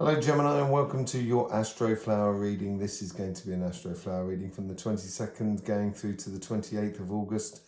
Hello Gemini and welcome to your Astroflower reading. This is going to be an Astroflower reading from the 22nd going through to the 28th of August.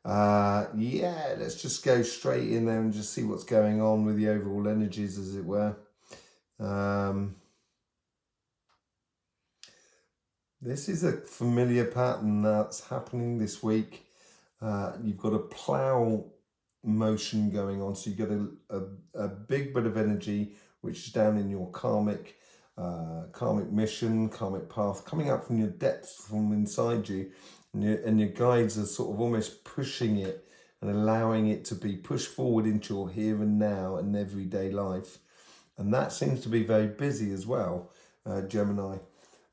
Let's just go straight in there and just see what's going on with the overall energies, as it were. This is a familiar pattern that's happening this week. You've got a plow motion going on, so you've got a big bit of energy which is down in your karmic mission, karmic path, coming up from your depths, from inside you, and your guides are sort of almost pushing it and allowing it to be pushed forward into your here and now and everyday life. And that seems to be very busy as well, Gemini.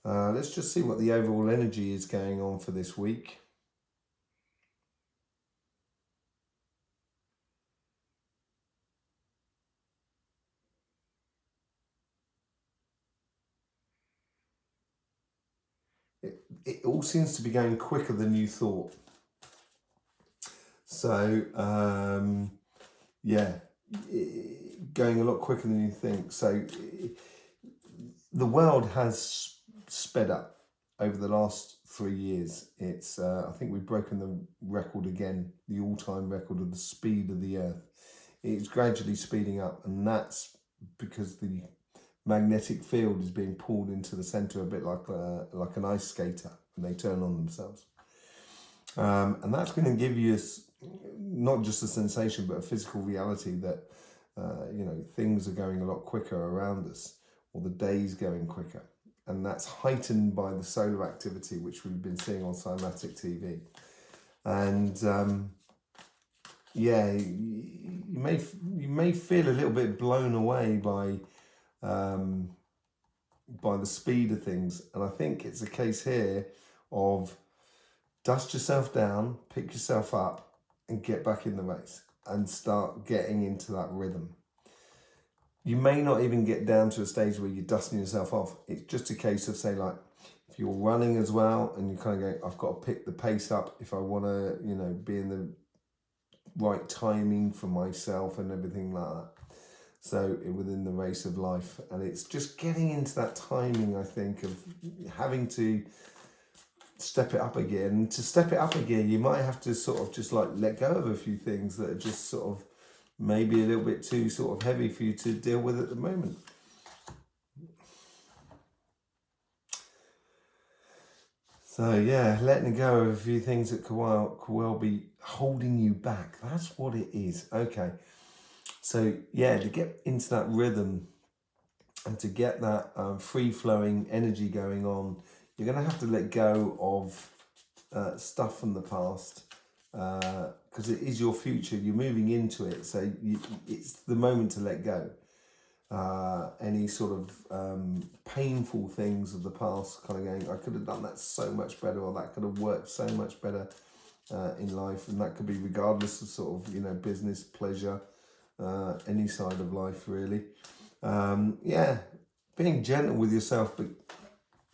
Let's just see what the overall energy is going on for this week. It all seems to be going quicker than you thought. So, going a lot quicker than you think. So, the world has sped up over the last 3 years. It's I think we've broken the record again, the all-time record of the speed of the Earth. It's gradually speeding up, and that's because the magnetic field is being pulled into the center, a bit like an ice skater when they turn on themselves. And that's going to give you not just a sensation, but a physical reality that things are going a lot quicker around us, or the day's going quicker. And that's heightened by the solar activity, which we've been seeing on cymatic TV. And you may feel a little bit blown away by the speed of things. And I think it's a case here of dust yourself down, pick yourself up, and get back in the race and start getting into that rhythm. You may not even get down to a stage where you're dusting yourself off. It's just a case of, say, like, if you're running as well and you're kind of going, I've got to pick the pace up if I want to, be in the right timing for myself and everything like that. So within the race of life, and it's just getting into that timing, I think, of having to step it up again. To step it up again, you might have to sort of just like let go of a few things that are just sort of maybe a little bit too sort of heavy for you to deal with at the moment. So yeah, letting go of a few things that could well be holding you back. That's what it is. Okay. So yeah, to get into that rhythm and to get that free-flowing energy going on, you're going to have to let go of stuff from the past, because it is your future. You're moving into it, so it's the moment to let go. Any sort of painful things of the past, kind of going, I could have done that so much better, or that could have worked so much better in life. And that could be regardless of sort of, business, pleasure, any side of life, really. Being gentle with yourself, but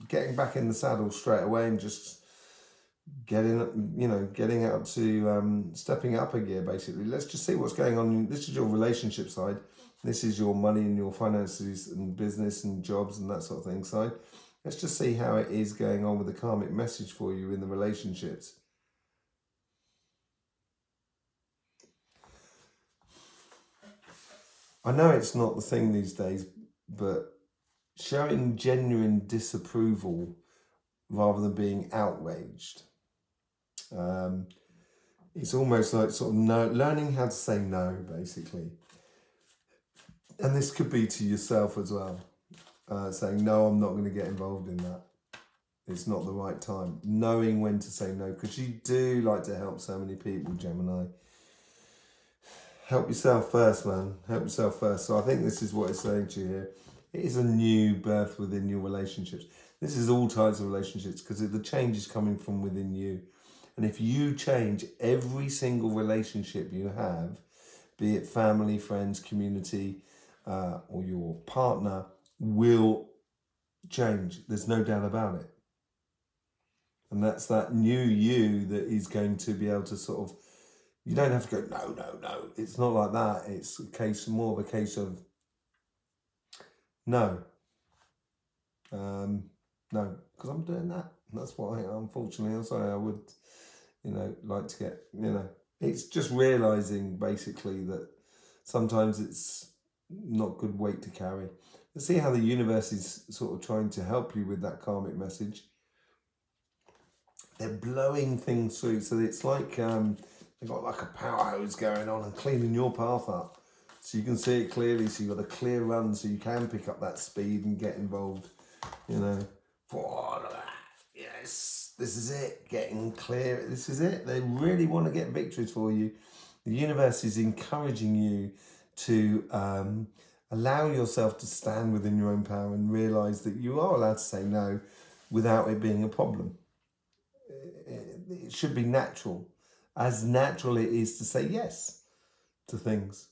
getting back in the saddle straight away and just getting out to stepping up a gear, basically. Let's just see what's going on. This is your relationship side. This is your money and your finances and business and jobs and that sort of thing side. Let's just see how it is going on with the karmic message for you in the relationships. I know it's not the thing these days, but showing genuine disapproval rather than being outraged. It's almost like sort of learning how to say no, basically. And this could be to yourself as well. Saying, no, I'm not going to get involved in that. It's not the right time. Knowing when to say no, because you do like to help so many people, Gemini. Help yourself first, man. Help yourself first. So I think this is what it's saying to you here. It is a new birth within your relationships. This is all types of relationships, because the change is coming from within you. And if you change, every single relationship you have, be it family, friends, community, or your partner, will change. There's no doubt about it. And that's that new you that is going to be able to sort of, you don't have to go, no. It's not like that. It's more of a case of no. No, because I'm doing that. That's what unfortunately, I'm sorry, I would, like to get, it's just realising basically that sometimes it's not good weight to carry. Let's see how the universe is sort of trying to help you with that karmic message. They're blowing things through, so it's like they've got like a power hose going on and cleaning your path up, so you can see it clearly. So you've got a clear run, so you can pick up that speed and get involved. Yes, this is it. Getting clear. This is it. They really want to get victories for you. The universe is encouraging you to allow yourself to stand within your own power and realise that you are allowed to say no without it being a problem. It should be natural, as natural it is to say yes to things.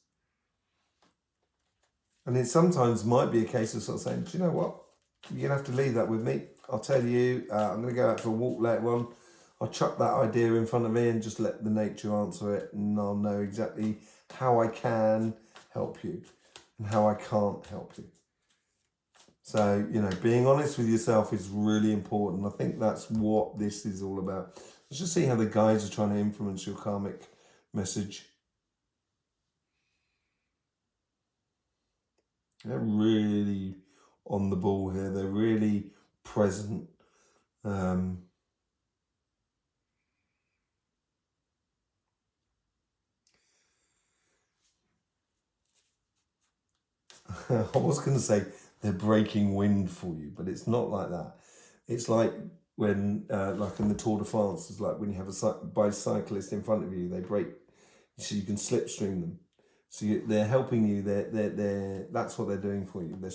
And it sometimes might be a case of sort of saying, do you know what? You're going to have to leave that with me. I'll tell you, I'm going to go out for a walk later on. I'll chuck that idea in front of me and just let the nature answer it, and I'll know exactly how I can help you and how I can't help you. So, being honest with yourself is really important. I think that's what this is all about. Let's just see how the guides are trying to influence your karmic message. They're really on the ball here. They're really present. I was going to say they're breaking wind for you, but it's not like that. It's like when, like in the Tour de France, it's like when you have a bicyclist in front of you, they break, so you can slipstream them. So they're helping you. That's what they're doing for you. They're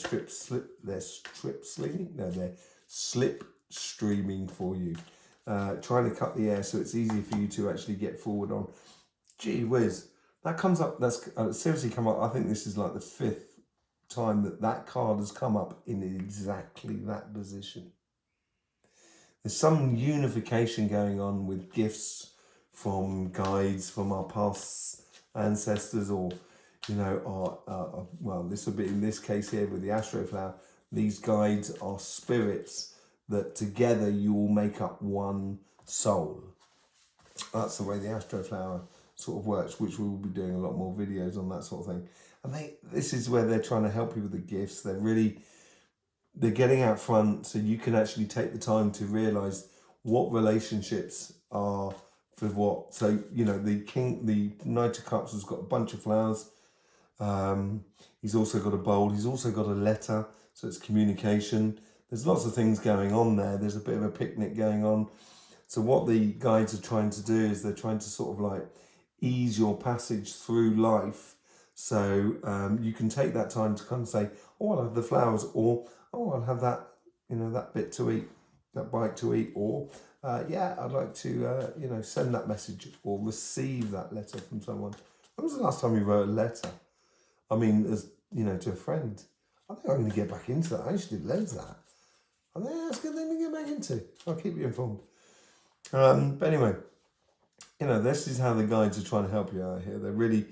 slip streaming for you, trying to cut the air so it's easier for you to actually get forward on. Gee whiz, that comes up. That's seriously come up. I think this is like the 5th time that card has come up in exactly that position. There's some unification going on with gifts from guides from our past ancestors, or well, this would be in this case here with the Astroflower. These guides are spirits that together you all make up one soul. That's the way the Astroflower sort of works, which we will be doing a lot more videos on that sort of thing. And this is where they're trying to help you with the gifts. They're getting out front so you can actually take the time to realise what relationships are for what. So, the Knight of Cups has got a bunch of flowers. He's also got a bowl. He's also got a letter, so it's communication. There's lots of things going on there. There's a bit of a picnic going on. So what the guides are trying to do is they're trying to sort of like ease your passage through life. So you can take that time to kind of say, oh, I'll have the flowers, or, oh, I'll have that, that bit to eat, that bite to eat, or, yeah, I'd like to, send that message or receive that letter from someone. When was the last time you wrote a letter? I mean, as, to a friend. I think I'm going to get back into that. I used to do loads of that. I think that's a good thing to get back into. I'll keep you informed. But anyway, this is how the guides are trying to help you out here. They're really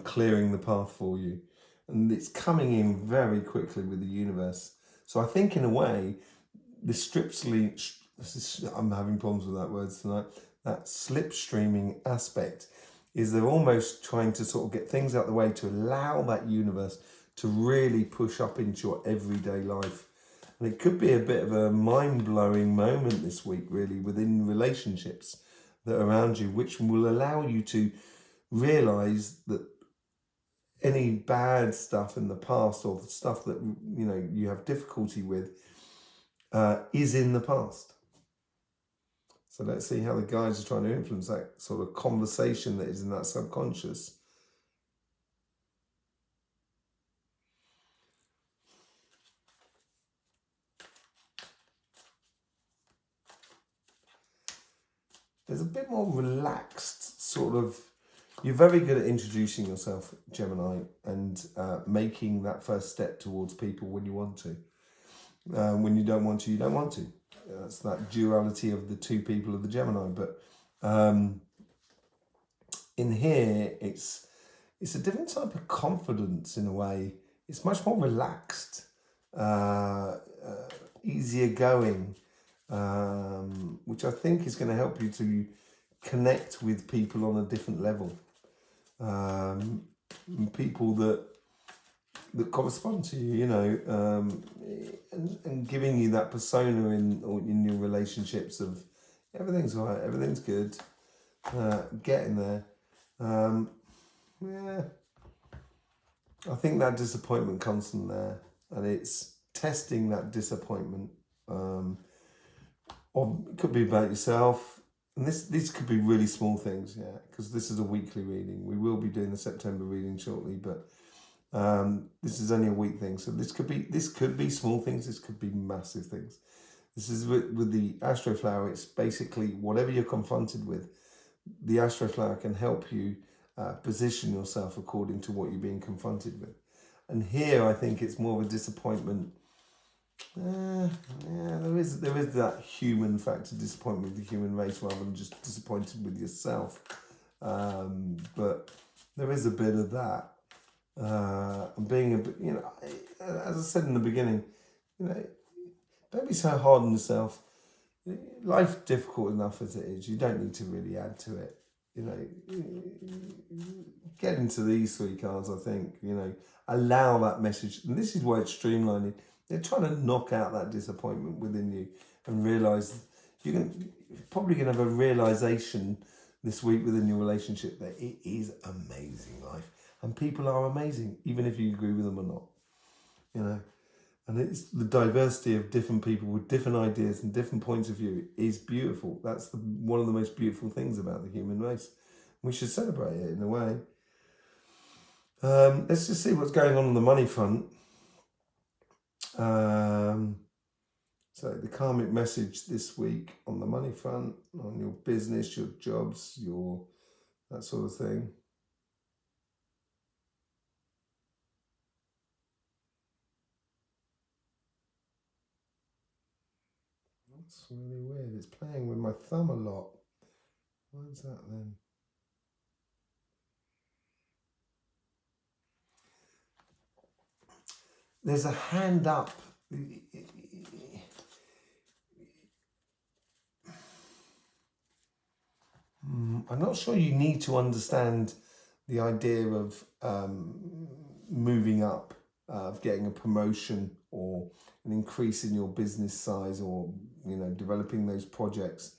clearing the path for you. And it's coming in very quickly with the universe. So I think in a way, the I'm having problems with that word tonight, that slipstreaming aspect is they're almost trying to sort of get things out of the way to allow that universe to really push up into your everyday life. And it could be a bit of a mind-blowing moment this week, really, within relationships that are around you, which will allow you to realise that any bad stuff in the past, or the stuff that you have difficulty with, is in the past. So let's see how the guides are trying to influence that sort of conversation that is in that subconscious. There's a bit more relaxed sort of. You're very good at introducing yourself, Gemini, and making that first step towards people when you want to. When you don't want to, you don't want to. That's that duality of the two people of the Gemini. But in here, it's a different type of confidence in a way. It's much more relaxed. easier going, which I think is going to help you to connect with people on a different level. People that correspond to you, you know, and giving you that persona in your relationships of everything's all right, everything's good, getting there. Yeah, I think that disappointment comes from there, and it's testing that disappointment. Or it could be about yourself, and these could be really small things, yeah, because this is a weekly reading. We will be doing the September reading shortly, but this is only a week thing, so this could be small things, this could be massive things. This is with the Astroflower. It's basically whatever you're confronted with, the Astroflower can help you position yourself according to what you're being confronted with. And here I think it's more of a disappointment. Yeah, there is that human factor, disappointment with the human race rather than just disappointed with yourself. But there is a bit of that. And being a bit, you know, as I said in the beginning, you know, don't be so hard on yourself. Life's difficult enough as it is. You don't need to really add to it. You know, get into these three cards, I think, you know, allow that message. And this is why it's streamlining. They're trying to knock out that disappointment within you and realise you're probably going to have a realisation this week within your relationship that it is amazing life. And people are amazing, even if you agree with them or not. You know, and it's the diversity of different people with different ideas and different points of view is beautiful. That's one of the most beautiful things about the human race. We should celebrate it in a way. Let's just see what's going on the money front. So the karmic message this week on the money front, on your business, your jobs, your that sort of thing. That's really weird. It's playing with my thumb a lot. Why is that then? There's a hand up. I'm not sure you need to understand the idea of moving up, of getting a promotion or an increase in your business size, or, you know, developing those projects.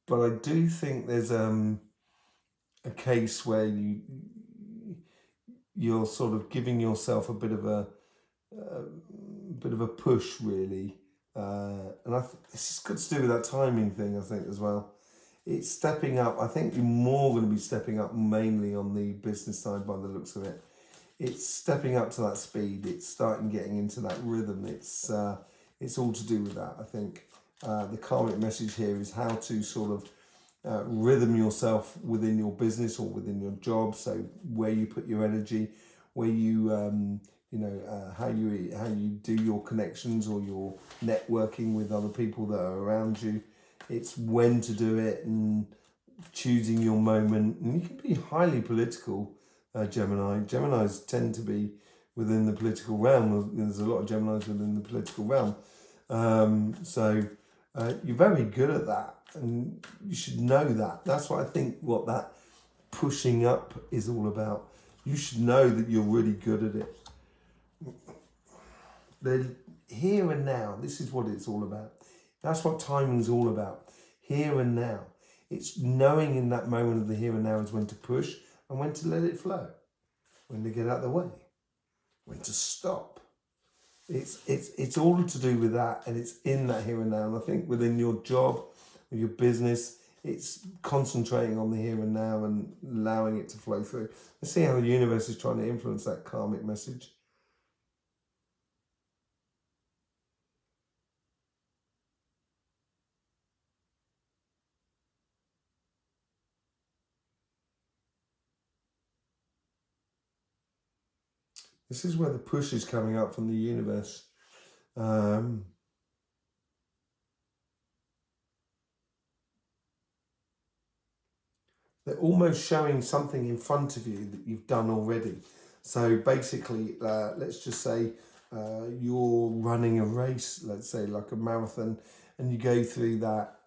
But I do think there's a case where you're sort of giving yourself a bit of a push, really, and it's got to do with that timing thing, I think, as well. It's stepping up. I think you're more going to be stepping up mainly on the business side by the looks of it. It's stepping up to that speed. It's starting getting into that rhythm. It's all to do with that, I think. The karmic message here is how to sort of rhythm yourself within your business or within your job. So where you put your energy, where you how you do your connections or your networking with other people that are around you. It's when to do it and choosing your moment. And you can be highly political, Gemini. Geminis tend to be within the political realm. There's a lot of Geminis within the political realm. So you're very good at that, and you should know that. That's what I think what that pushing up is all about. You should know that you're really good at it. The here and now, this is what it's all about. That's what timing's all about. Here and now. It's knowing in that moment of the here and now is when to push and when to let it flow. When to get out of the way. When to stop. It's all to do with that, and it's in that here and now. And I think within your job, or your business, it's concentrating on the here and now and allowing it to flow through. Let's see how the universe is trying to influence that karmic message. This is where the push is coming up from the universe. They're almost showing something in front of you that you've done already. So basically, let's just say you're running a race, let's say like a marathon, and you go through that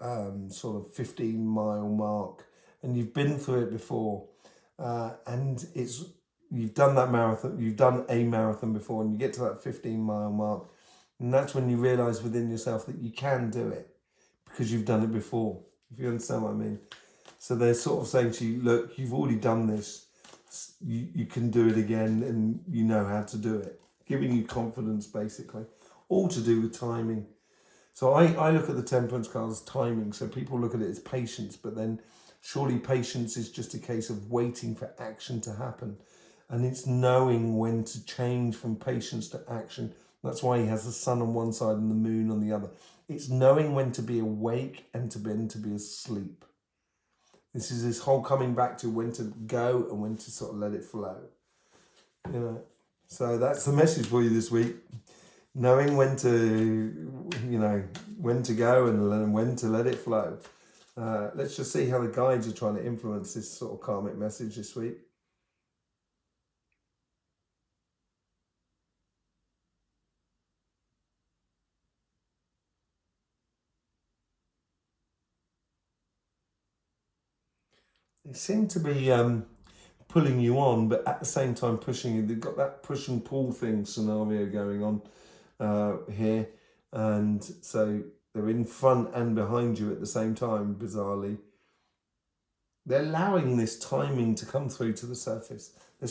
sort of 15-mile mark, and you've been through it before, and you've done that marathon, you've done a marathon before, and you get to that 15-mile mark, and that's when you realise within yourself that you can do it because you've done it before, if you understand what I mean. So they're sort of saying to you, look, you've already done this, you can do it again, and you know how to do it, giving you confidence basically, all to do with timing. So I look at the Temperance card as timing, so people look at it as patience, but then surely patience is just a case of waiting for action to happen, and it's knowing when to change from patience to action. That's why he has the sun on one side and the moon on the other. It's knowing when to be awake and when to be asleep. This is this whole coming back to when to go and when to sort of let it flow. You know, so that's the message for you this week. Knowing when to, when to go and when to let it flow. Let's just see how the guides are trying to influence this sort of karmic message this week. They seem to be pulling you on, but at the same time pushing you. They've got that push and pull thing scenario going on here. And so they're in front and behind you at the same time, bizarrely. They're allowing this timing to come through to the surface. They're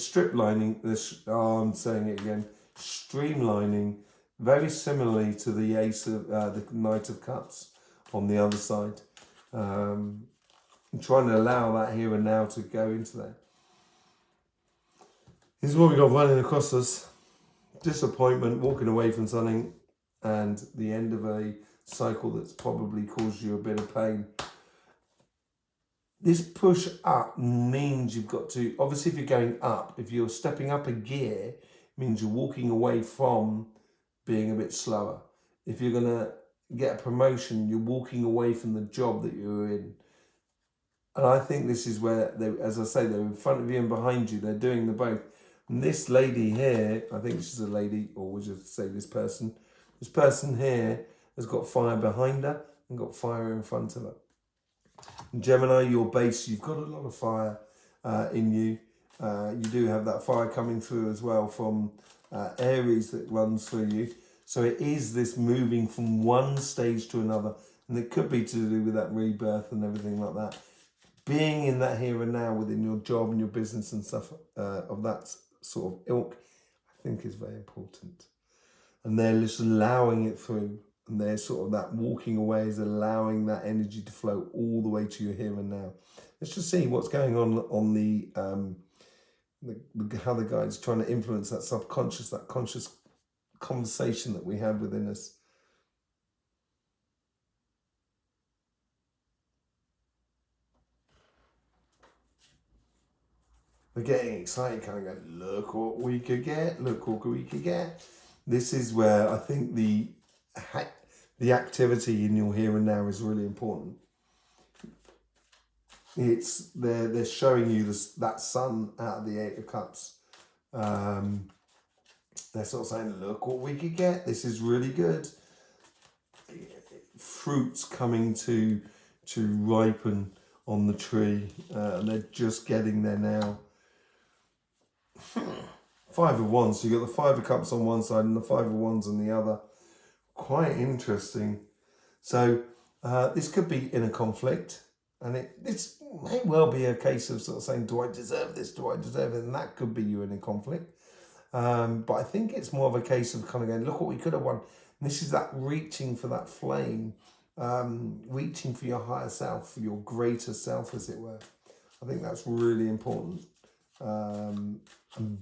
I'm saying it again, streamlining, very similarly to the the Knight of Cups on the other side. And trying to allow that here and now to go into there. This is what we got running across us. Disappointment, walking away from something, and the end of a cycle that's probably caused you a bit of pain. This push up means you've got to, obviously if you're going up, if you're stepping up a gear, it means you're walking away from being a bit slower. If you're going to get a promotion, you're walking away from the job that you're in. And I think this is where, as I say, they're in front of you and behind you. They're doing the both. And this lady here, I think she's a lady, or we'll just say this person here has got fire behind her and got fire in front of her. And Gemini, your base, you've got a lot of fire in you. You do have that fire coming through as well from Aries that runs through you. So it is this moving from one stage to another. And it could be to do with that rebirth and everything like that. Being in that here and now within your job and your business and stuff of that sort of ilk, I think is very important. And they're just allowing it through. And they're sort of that walking away is allowing that energy to flow all the way to your here and now. Let's just see what's going on the how the guide's trying to influence that subconscious, that conscious conversation that we have within us. We're getting excited, kind of going, look what we could get, look what we could get. This is where I think the activity in your here and now is really important. It's they're showing you that sun out of the Eight of Cups. They're sort of saying, look what we could get. This is really good. Fruits coming to ripen on the tree, and they're just getting there now. Five of Wands. So you got the Five of Cups on one side and the Five of Wands on the other. Quite interesting. So this could be in a conflict, and this may well be a case of sort of saying, do I deserve this? Do I deserve it? And that could be you in a conflict. But I think it's more of a case of kind of going, look what we could have won. And this is that reaching for that flame, reaching for your higher self, for your greater self, as it were. I think that's really important. And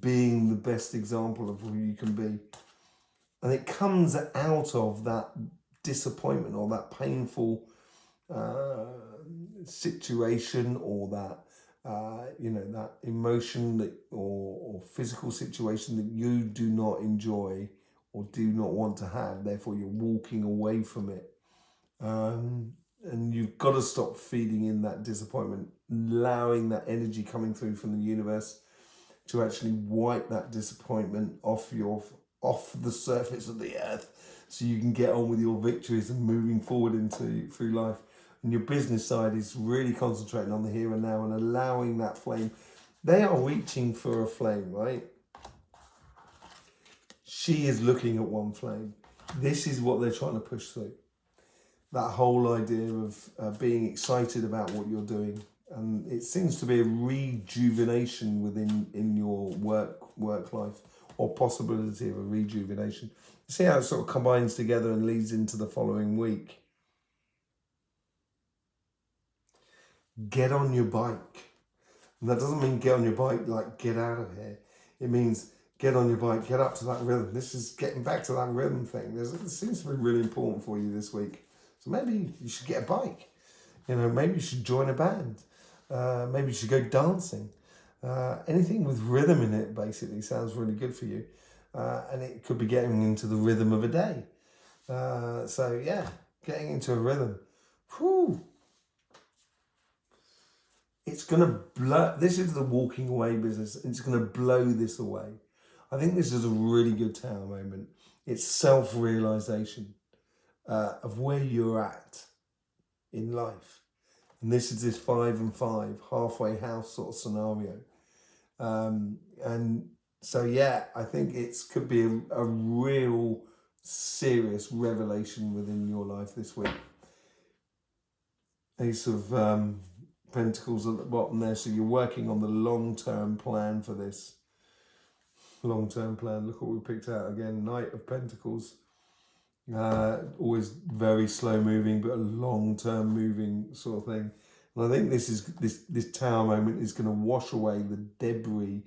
being the best example of who you can be. And it comes out of that disappointment or that painful situation or that, that emotion that or physical situation that you do not enjoy or do not want to have. Therefore, you're walking away from it. And you've got to stop feeding in that disappointment, allowing that energy coming through from the universe to actually wipe that disappointment off your off the surface of the earth so you can get on with your victories and moving forward through life. And your business side is really concentrating on the here and now and allowing that flame. They are reaching for a flame, right? She is looking at one flame. This is what they're trying to push through. That whole idea of being excited about what you're doing. And it seems to be a rejuvenation in your work life, or possibility of a rejuvenation. See how it sort of combines together and leads into the following week. Get on your bike. And that doesn't mean get on your bike like get out of here. It means get on your bike, get up to that rhythm. This is getting back to that rhythm thing. It seems to be really important for you this week. So maybe you should get a bike. Maybe you should join a band. Maybe you should go dancing. Anything with rhythm in it basically sounds really good for you. And it could be getting into the rhythm of a day. So yeah, getting into a rhythm. Whew. It's going to blow. This is the walking away business. It's going to blow this away. I think this is a really good tower moment. It's self-realization of where you're at in life. And this is this 5 and 5 halfway house sort of scenario. And so, yeah, I think it could be a real serious revelation within your life this week. Ace of Pentacles at the bottom there. So you're working on the long-term plan for this. Long-term plan. Look what we picked out again. Knight of Pentacles. Always very slow moving, but a long-term moving sort of thing. And I think this tower moment is going to wash away the debris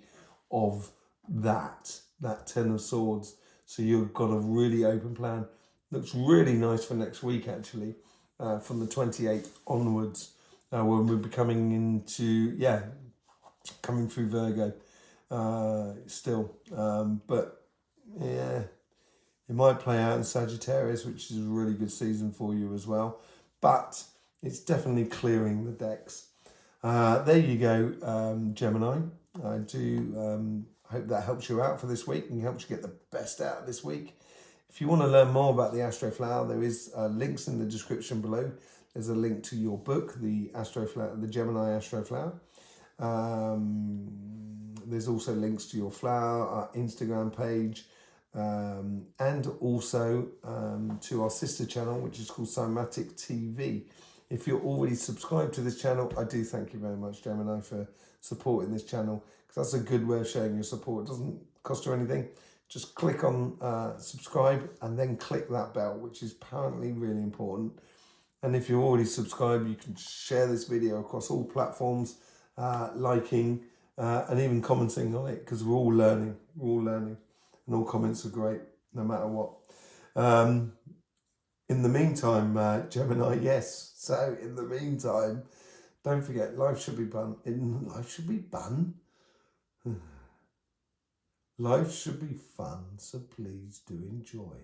of that 10 of Swords. So you've got a really open plan. Looks really nice for next week, actually, from the 28th onwards, when we'll be coming into, coming through Virgo still. But, yeah, it might play out in Sagittarius, which is a really good season for you as well. But it's definitely clearing the decks. There you go, Gemini. I do hope that helps you out for this week and helps you get the best out of this week. If you want to learn more about the Astroflower, there is links in the description below. There's a link to your book, the Astroflower, the Gemini Astroflower. There's also links to your flower, our Instagram page, and also to our sister channel, which is called Cymatic TV. If you're already subscribed to this channel, I do thank you very much, Gemini, for supporting this channel, because that's a good way of showing your support. It doesn't cost you anything. Just click on subscribe and then click that bell, which is apparently really important. And if you're already subscribed, you can share this video across all platforms, liking and even commenting on it, because we're all learning. We're all learning. And all comments are great, no matter what. In the meantime, Gemini, yes. So in the meantime, don't forget, life should be fun. Life should be fun. Life should be fun, so please do enjoy.